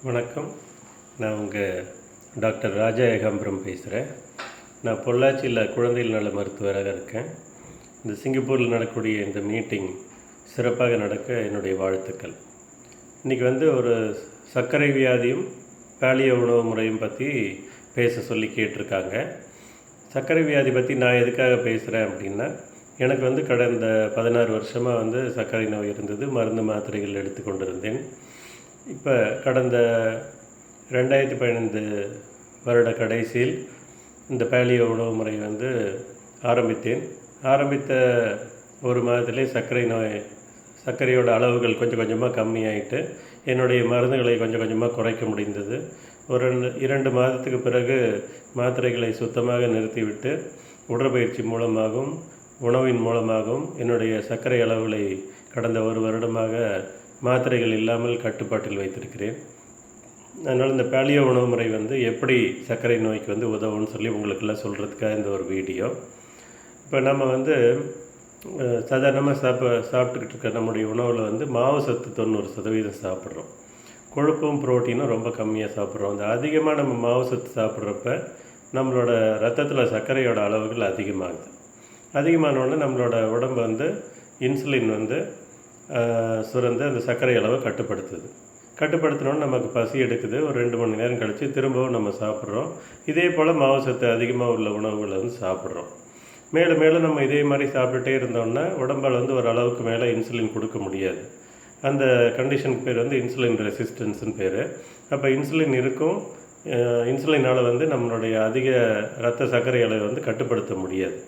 வணக்கம். நான் உங்கள் டாக்டர் ராஜா ஏகாம்பரம் பேசுகிறேன். நான் பொள்ளாச்சியில் குழந்தைகள் நல மருத்துவராக இருக்கேன். இந்த சிங்கப்பூரில் நடக்கக்கூடிய இந்த மீட்டிங் சிறப்பாக நடக்க என்னுடைய வாழ்த்துக்கள். இன்றைக்கி ஒரு சர்க்கரை வியாதியும் பாலியோ உணவு முறையும் பற்றி பேச சொல்லி கேட்டிருக்காங்க. சர்க்கரை வியாதி பற்றி நான் எதுக்காக பேசுகிறேன் அப்படின்னா, எனக்கு கடந்த 16 வருஷமாக சர்க்கரை நோய் இருந்தது. மருந்து மாத்திரைகள் எடுத்து கொண்டிருந்தேன். இப்போ கடந்த 2015 வருட கடைசியில் இந்த பாலியோ உணவு முறை ஆரம்பித்தேன். ஆரம்பித்த ஒரு மாதத்திலே சர்க்கரையோட அளவுகள் கொஞ்சம் கொஞ்சமாக கம்மியாயிட்டு என்னுடைய மருந்துகளை கொஞ்சம் கொஞ்சமாக குறைக்க முடிந்தது. ஒரு 2 மாதத்துக்கு பிறகு மாத்திரைகளை சுத்தமாக நிறுத்திவிட்டு உடற்பயிற்சி மூலமாகவும் உணவின் மூலமாகவும் என்னுடைய சர்க்கரை அளவுகளை கடந்த ஒரு வருடமாக மாத்திரைகள் இல்லாமல் கட்டுப்பாட்டில் வைத்திருக்கிறேன். அதனால் இந்த பாலியோ உணவு முறை எப்படி சர்க்கரை நோய்க்கு உதவும்னு சொல்லி உங்களுக்கெல்லாம் சொல்கிறதுக்காக இந்த ஒரு வீடியோ. இப்போ நம்ம சாதாரணமாக சாப்பிட்டுக்கிட்டு இருக்க நம்முடைய உணவில் மாவு சத்து 90% சாப்பிட்றோம். கொழுப்பும் புரோட்டீனும் ரொம்ப கம்மியாக சாப்பிட்றோம். அந்த அதிகமாக நம்ம மாவு சத்து சாப்பிட்றப்ப நம்மளோட ரத்தத்தில் சர்க்கரையோட அளவுகள் அதிகமாகுது. அதிகமானோடனே நம்மளோட உடம்பு இன்சுலின் சுரந்து அந்த சர்க்கரை அளவை கட்டுப்படுத்தினோன்னு நமக்கு பசி எடுக்குது. ஒரு 2 மணி நேரம் கழித்து திரும்பவும் நம்ம சாப்பிட்றோம். இதே போல் மாவு சத்து அதிகமாக உள்ள உணவுகளை சாப்பிட்றோம். மேலும் மேலும் நம்ம இதே மாதிரி சாப்பிட்டுட்டே இருந்தோம்னா உடம்பால் ஒரு அளவுக்கு மேலே இன்சுலின் கொடுக்க முடியாது. அந்த கண்டிஷனுக்கு பேர் இன்சுலின் ரெசிஸ்டன்ஸ்னு பேர். அப்போ இன்சுலின் இருக்கும். இன்சுலினால் நம்மளுடைய அதிக இரத்த சர்க்கரை அளவை கட்டுப்படுத்த முடியாது.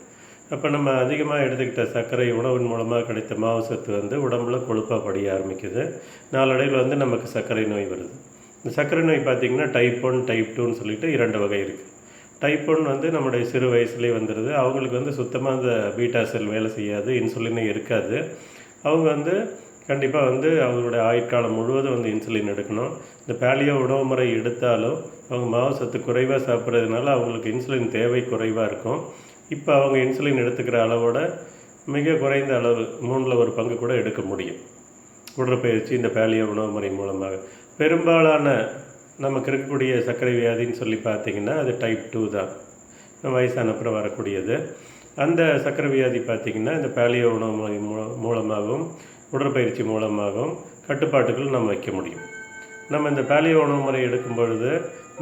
அப்போ நம்ம அதிகமாக எடுத்துக்கிட்ட சர்க்கரை உணவின் மூலமாக கிடைத்த மாவு சத்து உடம்புல கொழுப்பாக படிய ஆரம்பிக்குது. நாளடைவில் நமக்கு சர்க்கரை நோய் வருது. இந்த சர்க்கரை நோய் பார்த்திங்கன்னா டைப் 1 டைப் 2ன்னு சொல்லிட்டு 2 வகை இருக்குது. டைப் 1 நம்முடைய சிறு வயசுலேயே வந்துடுது. அவங்களுக்கு சுத்தமாக அந்த பீட்டா செல் வேலை செய்யாது, இன்சுலினே இருக்காது. அவங்க கண்டிப்பாக அவங்களுடைய ஆயுட்காலம் முழுவதும் இன்சுலின் எடுக்கணும். இந்த பாலியோ உணவு முறை எடுத்தாலும் அவங்க மாவு சத்து குறைவாக சாப்பிட்றதுனால அவங்களுக்கு இன்சுலின் தேவை குறைவாக இருக்கும். இப்போ அவங்க இன்சுலின் எடுத்துக்கிற அளவோட மிக குறைந்த அளவு 3ல் 1 பங்கு கூட எடுக்க முடியும் உடற்பயிற்சி இந்த பாலியோ உணவு முறை மூலமாக. பெரும்பாலான நமக்கு இருக்கக்கூடிய சர்க்கரை வியாதின்னு சொல்லி பார்த்திங்கன்னா அது டைப் 2 தான், வயசான அப்புறம் வரக்கூடியது. அந்த சர்க்கரை வியாதி பார்த்திங்கன்னா இந்த பாலியோ உணவு முறை மூலமாகவும் உடற்பயிற்சி மூலமாகவும் கட்டுப்பாட்டுகள் நம்ம வைக்க முடியும். நம்ம இந்த பாலியோ உணவு முறை எடுக்கும் பொழுது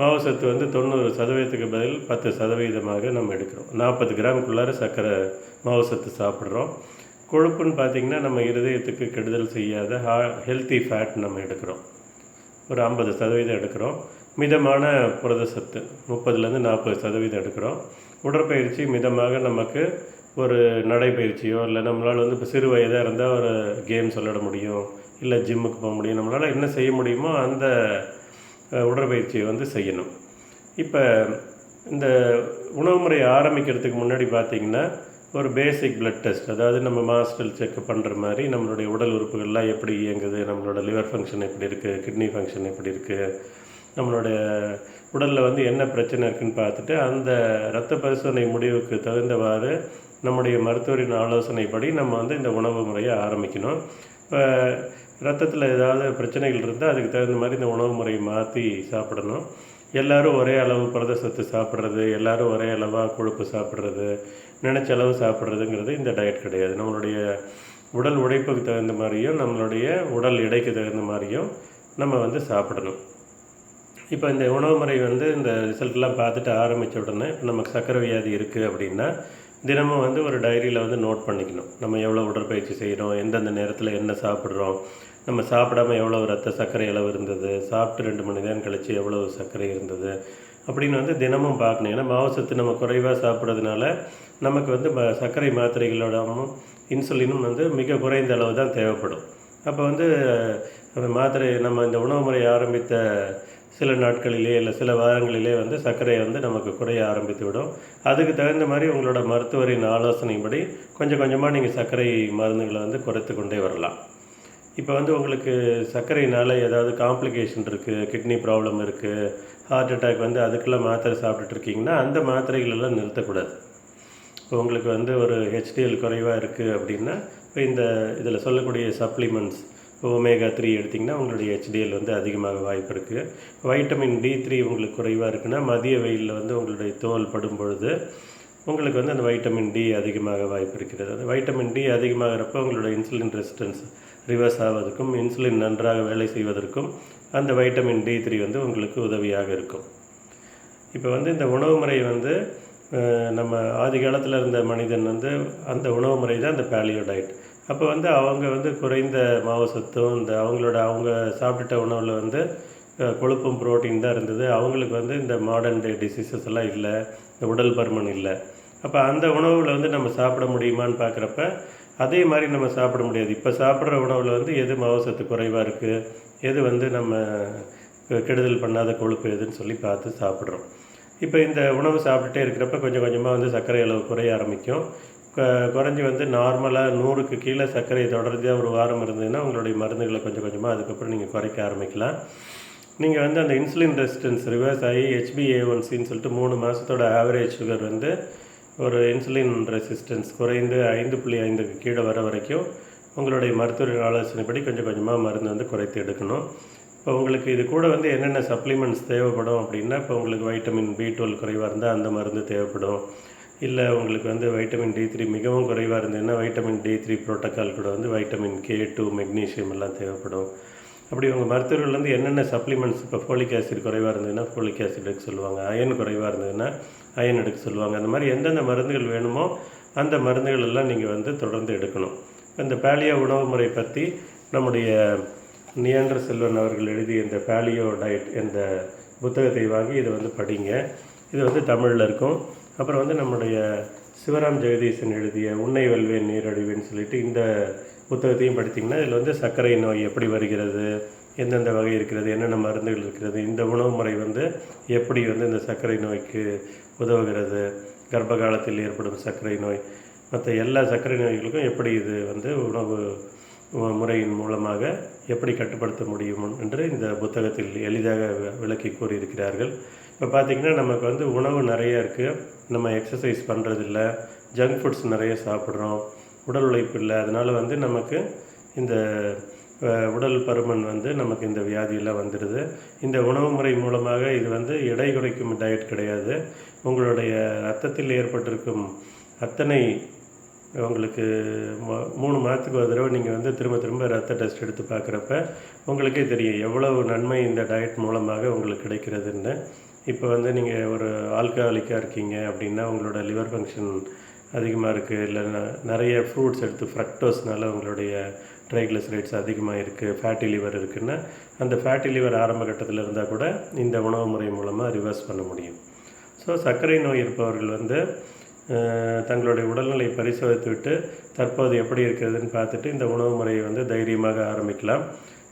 மாவு சத்து 90%க்கு பதில் 10% நம்ம எடுக்கிறோம். 40 கிராமுக்குள்ளார சர்க்கரை மாவு சத்து சாப்பிட்றோம். கொழுப்புன்னு பார்த்திங்கன்னா நம்ம இருதயத்துக்கு கெடுதல் செய்யாத ஹெல்த்தி ஃபேட் நம்ம எடுக்கிறோம். ஒரு 50% எடுக்கிறோம். மிதமான புரத சத்து 30லேருந்து 40% எடுக்கிறோம். உடற்பயிற்சி மிதமாக நமக்கு ஒரு நடைப்பயிற்சியோ இல்லை நம்மளால் இப்போ சிறு வயதாக இருந்தால் ஒரு கேம்ஸ் விளையாட முடியும், இல்லை ஜிம்முக்கு போக முடியும். நம்மளால் என்ன செய்ய முடியுமோ அந்த உடற்பயிற்சியை செய்யணும். இப்போ இந்த உணவு முறையை ஆரம்பிக்கிறதுக்கு முன்னாடி பார்த்திங்கன்னா ஒரு பேசிக் பிளட் டெஸ்ட், அதாவது நம்ம மாஸ்டல் செக்அப் பண்ணுற மாதிரி நம்மளுடைய உடல் உறுப்புகள்லாம் எப்படி இயங்குது, நம்மளோட லிவர் ஃபங்க்ஷன் எப்படி இருக்குது, கிட்னி ஃபங்க்ஷன் எப்படி இருக்குது, நம்மளுடைய உடலில் என்ன பிரச்சனை இருக்குதுன்னு பார்த்துட்டு அந்த இரத்த பரிசோதனை முடிவுக்கு தகுந்தவாறு நம்முடைய மருத்துவரின் ஆலோசனைப்படி நம்ம இந்த உணவு முறையை ஆரம்பிக்கணும். இப்போ ரத்தத்தில் ஏதாவது பிரச்சனைகள் இருந்தால் அதுக்கு தகுந்த மாதிரி இந்த உணவு முறையை மாற்றி சாப்பிடணும். எல்லோரும் ஒரே அளவு புரத சத்து சாப்பிட்றது, எல்லோரும் ஒரே அளவாக கொழுப்பு சாப்பிட்றது, நினச்ச அளவு சாப்பிட்றதுங்கிறது இந்த டயட் கிடையாது. நம்மளுடைய உடல் உழைப்புக்கு தகுந்த மாதிரியும் நம்மளுடைய உடல் எடைக்கு தகுந்த மாதிரியும் நம்ம சாப்பிடணும். இப்போ இந்த உணவு முறை இந்த ரிசல்ட்லாம் பார்த்துட்டு ஆரம்பித்த உடனே இப்போ நமக்கு சர்க்கரை வியாதி இருக்குது அப்படின்னா தினமும் ஒரு டைரியில் நோட் பண்ணிக்கணும். நம்ம எவ்வளோ உடற்பயிற்சி செய்கிறோம், எந்தெந்த நேரத்தில் என்ன சாப்பிட்றோம், நம்ம சாப்பிடாமல் எவ்வளோ ரத்த சர்க்கரை அளவு இருந்தது, சாப்பிட்டு 2 மணி நேரம் கழித்து எவ்வளோ சர்க்கரை இருந்தது அப்படின்னு தினமும் பார்க்கணும். ஏன்னா மாவு சத்து நம்ம குறைவாக சாப்பிட்றதுனால நமக்கு சர்க்கரை மாத்திரைகளோடவும் இன்சுலினும் மிக குறைந்த அளவு தான் தேவைப்படும். அப்போ அந்த மாத்திரை நம்ம இந்த உணவு முறை ஆரம்பித்த சில நாட்களிலே இல்லை சில வாரங்களிலே சர்க்கரையை நமக்கு குறைய ஆரம்பித்து விடும். அதுக்கு தகுந்த மாதிரி உங்களோட மருத்துவரின் ஆலோசனைப்படி கொஞ்சம் கொஞ்சமாக நீங்கள் சர்க்கரை மருந்துகளை குறைத்து கொண்டே வரலாம். இப்போ உங்களுக்கு சர்க்கரையினால் ஏதாவது காம்ப்ளிகேஷன் இருக்குது, கிட்னி ப்ராப்ளம் இருக்குது, ஹார்ட் அட்டாக் அதுக்கெல்லாம் மாத்திரை சாப்பிட்டுட்ருக்கீங்கன்னா அந்த மாத்திரைகளெல்லாம் நிறுத்தக்கூடாது. இப்போ உங்களுக்கு ஒரு HDL குறைவாக இருக்குது அப்படின்னா இப்போ இதில் சொல்லக்கூடிய சப்ளிமெண்ட்ஸ் ஒமேகா 3 எடுத்திங்கன்னா உங்களுடைய HDL வந்து அதிகமாக வாய்ப்பு இருக்குது. வைட்டமின் D3 உங்களுக்கு குறைவாக இருக்குன்னா மதிய வெயிலில் வந்து உங்களுடைய தோல் படும் பொழுது உங்களுக்கு வந்து அந்த வைட்டமின் D அதிகமாக வாய்ப்பு இருக்கிறது. அந்த வைட்டமின் D அதிகமாகிறப்ப உங்களோட இன்சுலின் ரெசிஸ்டன்ஸ் ரிவர்ஸ் ஆவதற்கும் இன்சுலின் நன்றாக வேலை செய்வதற்கும் அந்த வைட்டமின் D3 வந்து உங்களுக்கு உதவியாக இருக்கும். இப்போ வந்து இந்த உணவு முறை வந்து நம்ம ஆதி காலத்தில் இருந்த மனிதன் வந்து அந்த உணவு முறை தான் இந்த பேலியோ டயட். அப்போ வந்து அவங்க வந்து குறைந்த மாவு சத்தும் இந்த அவங்க சாப்பிட்ட உணவில் வந்து கொழுப்பும் புரோட்டீன் தான் இருந்தது. அவங்களுக்கு வந்து இந்த மாடர்ன் டே டிசீசஸ் எல்லாம் இல்லை, இந்த உடல் பருமன் இல்லை. அப்போ அந்த உணவில் வந்து நம்ம சாப்பிட முடியுமான்னு பார்க்குறப்ப அதே மாதிரி நம்ம சாப்பிட முடியாது. இப்போ சாப்பிட்ற உணவில் வந்து எது மாவு சத்து குறைவாக இருக்குது, எது வந்து நம்ம கெடுதல் பண்ணாத கொழுப்பு எதுன்னு சொல்லி பார்த்து சாப்பிட்றோம். இப்போ இந்த உணவு சாப்பிட்டுட்டே இருக்கிறப்ப கொஞ்சம் கொஞ்சமாக வந்து சர்க்கரை அளவு குறைய ஆரம்பிக்கும். குறைஞ்சி வந்து நார்மலாக 100க்கு கீழே சர்க்கரை தொடர்ச்சியாக ஒரு வாரம் இருந்ததுன்னா உங்களுடைய மருந்துகளை கொஞ்சம் கொஞ்சமாக அதுக்கப்புறம் நீங்கள் குறைக்க ஆரம்பிக்கலாம். நீங்கள் வந்து அந்த இன்சுலின் ரெசிஸ்டன்ஸ் ரிவர்ஸ் ஆகி HbA1cன்னு சொல்லிட்டு 3 மாதத்தோட ஆவரேஜ் சுகர் வந்து ஒரு இன்சுலின் ரெசிஸ்டன்ஸ் குறைந்து 5.5க்கு கீழே வர வரைக்கும் உங்களுடைய மருத்துவரின் ஆலோசனைப்படி கொஞ்சம் கொஞ்சமாக மருந்து வந்து குறைத்து எடுக்கணும். இப்போ உங்களுக்கு இது கூட வந்து என்னென்ன சப்ளிமெண்ட்ஸ் தேவைப்படும் அப்படின்னா, இப்போ உங்களுக்கு வைட்டமின் B12 குறைவாக இருந்தால் அந்த மருந்து தேவைப்படும். இல்லை உங்களுக்கு வந்து வைட்டமின் D3 மிகவும் குறைவாக இருந்ததுன்னா வைட்டமின் D3 புரோட்டோக்கால் கூட வந்து வைட்டமின் K2 மெக்னீஷியம் எல்லாம் தேவைப்படும். அப்படி உங்கள் மருத்துவர்கள் வந்து என்னென்ன சப்ளிமெண்ட்ஸ் இப்போ ஃபோலிக் ஆசிட் குறைவாக இருந்ததுன்னா ஃபோலிக் ஆசிட் எடுக்க சொல்லுவாங்க, அயன் குறைவாக இருந்ததுன்னா அயன் எடுக்க சொல்லுவாங்க. அந்த மாதிரி எந்தெந்த மருந்துகள் வேணுமோ அந்த மருந்துகள் எல்லாம் நீங்கள் வந்து தொடர்ந்து எடுக்கணும். இந்த பேலியோ உணவு முறை பற்றி நம்முடைய நியாண்டர் செல்வன் அவர்கள் எழுதிய இந்த பேலியோ டயட் என்ற புத்தகத்தை வாங்கி இதை வந்து படிங்க. இது வந்து தமிழில் இருக்கும். அப்புறம் வந்து நம்முடைய சிவராம் ஜெகதீசன் எழுதிய உன்னை வெல்வேன் நீரழிவுன்னு சொல்லிட்டு இந்த புத்தகத்தையும் படித்திங்கன்னா இதில் வந்து சர்க்கரை நோய் எப்படி வருகிறது, எந்தெந்த வகை இருக்கிறது, என்னென்ன மருந்துகள் இருக்கிறது, இந்த உணவு முறை வந்து எப்படி வந்து இந்த சர்க்கரை நோய்க்கு உதவுகிறது, கர்ப்ப காலத்தில் ஏற்படும் சர்க்கரை நோய், மற்ற எல்லா சர்க்கரை நோய்களுக்கும் எப்படி இது வந்து உணவு முறையின் மூலமாக எப்படி கட்டுப்படுத்த முடியும் என்று இந்த புத்தகத்தில் எளிதாக விளக்கி கூறியிருக்கிறார்கள். இப்போ பார்த்திங்கன்னா நமக்கு வந்து உணவு நிறைய இருக்குது, நம்ம எக்ஸசைஸ் பண்ணுறதில்ல, ஜங்க் ஃபுட்ஸ் நிறைய சாப்பிட்றோம், உடல் உழைப்பு இல்லை, அதனால் வந்து நமக்கு இந்த உடல் பருமன் வந்து நமக்கு இந்த வியாதியெல்லாம் வந்துடுது. இந்த உணவு முறை மூலமாக இது வந்து எடை குறைக்கும் டயட் கிடையாது. உங்களுடைய ரத்தத்தில் ஏற்பட்டிருக்கும் அத்தனை உங்களுக்கு 3 மாதத்துக்கு ஒரு தடவை நீங்கள் வந்து திரும்ப திரும்ப ரத்த டெஸ்ட் எடுத்து பார்க்குறப்ப உங்களுக்கே தெரியும் எவ்வளவு நன்மை இந்த டயட் மூலமாக உங்களுக்கு கிடைக்கிறதுன்னு. இப்போ வந்து நீங்கள் ஒரு ஆல்கஹாலிக்காக இருக்கீங்க அப்படின்னா உங்களோட லிவர் ஃபங்க்ஷன் அதிகமாக இருக்குது, இல்லை நிறைய ஃப்ரூட்ஸ் எடுத்து ஃப்ரக்டோஸ்னால உங்களுடைய ட்ரைக்ளிசரைட்ஸ் அதிகமாக இருக்குது, ஃபேட்டி லிவர் இருக்குன்னா அந்த ஃபேட்டி லிவர் ஆரம்ப கட்டத்தில் இருந்தால் கூட இந்த உணவு முறை மூலமாக ரிவர்ஸ் பண்ண முடியும். ஸோ சர்க்கரை நோய் இருப்பவர்கள் வந்து தங்களுடைய உடல்நிலை பரிசோதித்துவிட்டு தற்போது எப்படி இருக்கிறதுன்னு பார்த்துட்டு இந்த உணவு முறையை வந்து தைரியமாக ஆரம்பிக்கலாம்.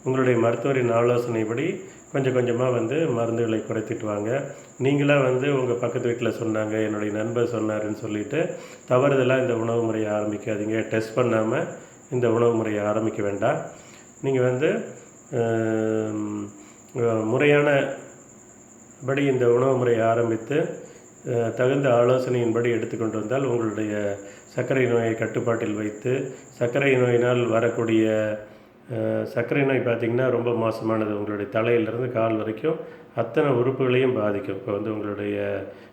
உங்களுடைய மருத்துவரின் ஆலோசனைப்படி கொஞ்சம் கொஞ்சமாக வந்து மருந்துகளை குறைத்துட்டு வாங்க. நீங்களாக வந்து உங்கள் பக்கத்து வீட்டில் சொன்னாங்க, என்னுடைய நண்பர் சொன்னாருன்னு சொல்லிவிட்டு தவறுதலாக இந்த உணவு முறையை ஆரம்பிக்காதீங்க. டெஸ்ட் பண்ணாமல் இந்த உணவு முறையை ஆரம்பிக்க வேண்டாம். நீங்கள் வந்து முறையான படி இந்த உணவு முறையை ஆரம்பித்து தகுந்த ஆலோசனையின்படி எடுத்துக்கொண்டு வந்தால் உங்களுடைய சர்க்கரை நோயை கட்டுப்பாட்டில் வைத்து சர்க்கரை நோயினால் வரக்கூடிய சர்க்கரை நோய் பார்த்திங்கன்னா ரொம்ப மோசமானது. உங்களுடைய தலையிலேருந்து கால் வரைக்கும் அத்தனை உறுப்புகளையும் பாதிக்கும். இப்போ வந்து உங்களுடைய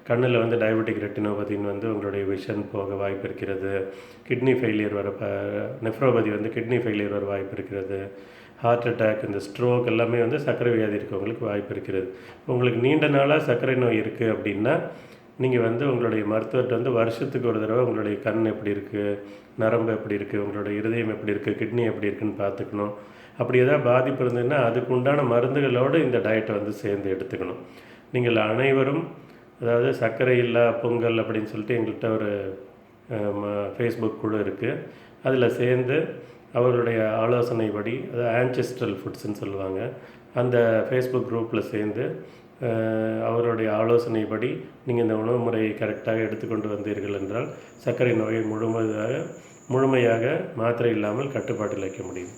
கண்ணில் வந்து டயபெட்டிக் ரெட்டினோபதின்னு வந்து உங்களுடைய விஷன் போக வாய்ப்பு இருக்கிறது. கிட்னி ஃபெயிலியர் வர நெஃப்ரோபதி வந்து கிட்னி ஃபெயிலியர் வர வாய்ப்பு இருக்கிறது. ஹார்ட் அட்டாக், இந்த ஸ்ட்ரோக் எல்லாமே வந்து சர்க்கரை வியாதி இருக்கவங்களுக்கு வாய்ப்பு இருக்கிறது. உங்களுக்கு நீண்ட நாளாக சர்க்கரை நோய் இருக்குது அப்படின்னா நீங்கள் வந்து உங்களுடைய மருத்துவர்கிட்ட வந்து வருஷத்துக்கு ஒரு தடவை உங்களுடைய கண் எப்படி இருக்குது, நரம்பு எப்படி இருக்குது, உங்களுடைய இருதயம் எப்படி இருக்குது, கிட்னி எப்படி இருக்குதுன்னு பார்த்துக்கணும். அப்படி எதாவது பாதிப்பு இருந்ததுன்னா அதுக்கு உண்டான மருந்துகளோடு இந்த டயட்டை வந்து சேர்ந்து எடுத்துக்கணும். நீங்கள் அனைவரும் அதாவது சர்க்கரை இல்லா பொங்கல் அப்படின்னு சொல்லிட்டு எங்கள்கிட்ட ஒரு ஃபேஸ்புக் குழு இருக்குது. அதில் சேர்ந்து அவர்களுடைய ஆலோசனைப்படி, அதாவது ஆன்செஸ்ட்ரல் ஃபுட்ஸ்ன்னு சொல்லுவாங்க, அந்த ஃபேஸ்புக் குரூப்பில் சேர்ந்து அவருடைய ஆலோசனைப்படி நீங்கள் இந்த உணவு முறையை கரெக்டாக எடுத்துக்கொண்டு வந்தீர்கள் என்றால் சர்க்கரை நோயை முழுமையாக மாத்திரை இல்லாமல் கட்டுப்பாட்டில் வைக்க முடியும்.